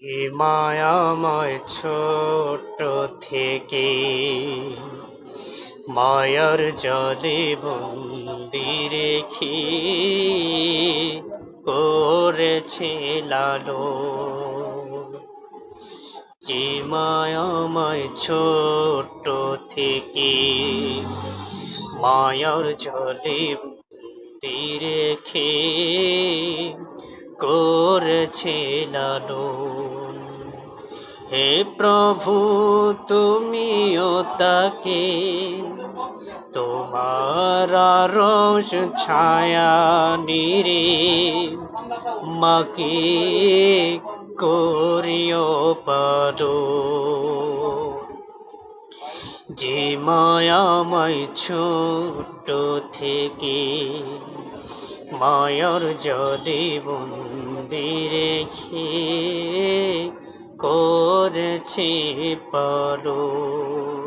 এ মায়াময় ছোট থেকে মায়ার জলে বন্দি রেখে করেছে লালন। যে মায়াময় ছোট থেকে মায়ার জলে বন্দি রেখে করেছে লালন। হে প্রভু, তুমিও তাকে তোমার আরশ ছায়া নিরে মাকে করিও পারো। যে মায়াময় ছোট থেকে মায়ার জলে বন্দি রেখে করেছে পারো।